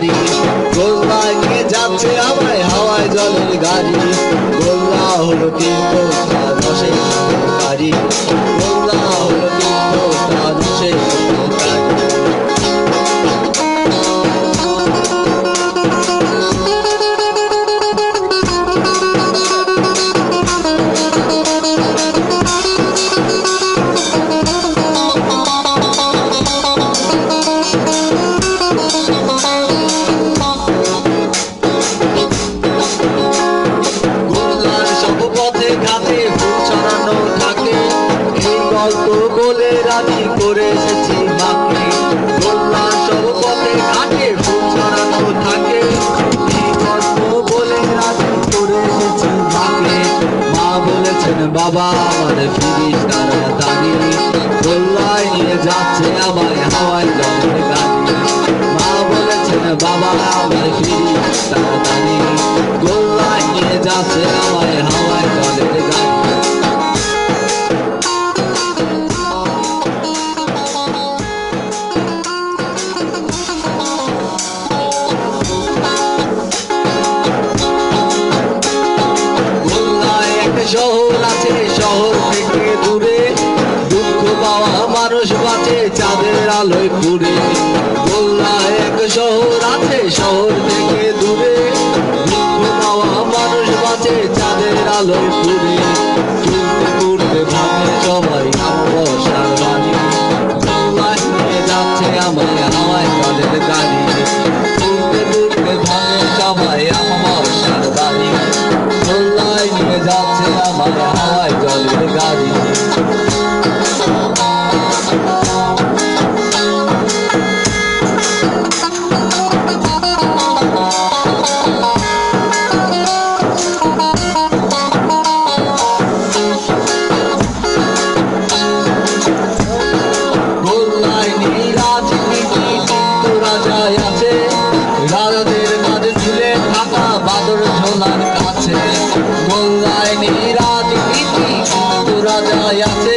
গাড়ি, গোল্লায় নিয়ে যাচ্ছে আমায় হাওয়ায় জলের গাড়ি। গোল্লা হলো তীর্থস্থান রসের গাড়ি, গোল্লা হলো তীর্থস্থান রসের গাড়ি। গল্প বলে রাজি করে এসেছি মাকে, গোল্লা সব পথে ঘাটে ফুল ছড়ানো থাকে। এই গল্প বলে রাজি করে এসেছি মাকে, মা বলেছেন বাবা আমার ফিরিস তাড়াতাড়ি। গোল্লায় নিয়ে যাচ্ছে আমায় হাওয়ায় জলের গাড়ি, মা বলেছেন বাবা আমার ফিরিস তাড়াতাড়ি। গোল্লায় নিয়ে যাচ্ছে আমায় হাওয়ায় জলের গাড়ি। শহর আছে শহর থেকে দূরে, দুঃখ পাওয়া মানুষ বাঁচে চাঁদের আলোয় পুরে। গোল্লায় এক শহর আছে শহর থেকে দূরে, দুঃখ পাওয়া মানুষ বাঁচে চাঁদের আলোয় পুরে। চলতে পড়তে ভাঙে সবাই বর্ষার বাণী, গোল্লায় নিয়ে যাচ্ছে আমায় হাওয়ায় জলের গাড়ি। চলতে পড়তে ভাঙে সবাই বর্ষার বাণী, গোল্লায় নিয়ে যাচ্ছে আমায় হাওয়ায় জলের গাড়ি। গোল্লায় নিয়ে রাজনীতি কিন্তু রাজায় আছে, রাজাদের মাঝে ঝুলে থাকা বাদর ঝোলার কাছে। গোল্লায় নিয়ে রাজনীতি কিন্তু রাজায় আছে,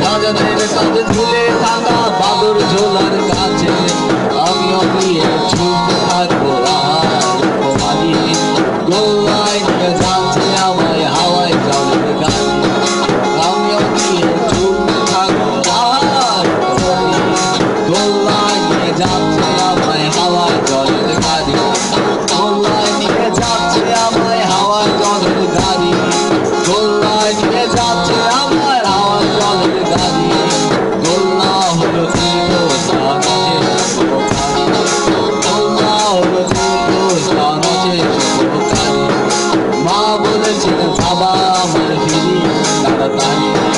রাজাদের কাছে ঝুলে থাকা বাদর ঝোলার কাছে। আমিও গিয়ে চুপ থাকবো আর মানি, গোল্লায় নিয়ে যাচ্ছে আমায় হাওয়ায় জলের গাড়ি। আমিও গিয়ে চুপ থাকবো আর মানি, গোল্লায় নিয়ে যাচ্ছে আমায় হাওয়ায় জলের গাড়ি। গোল্লায় নিয়ে যাচ্ছে আমায় হাওয়ায় জলের গাড়ি, গোল্লায় নিয়ে যাচ্ছে আমার হাওয়ায় জলের গাড়ি। গোল্লা হলো তীর্থস্থান রসের গাড়ি, গোল্লা হলো তীর্থস্থান রসের গাড়ি। মা বলেছেন বাবা আমার ফিরিস তাড়াতাড়ি।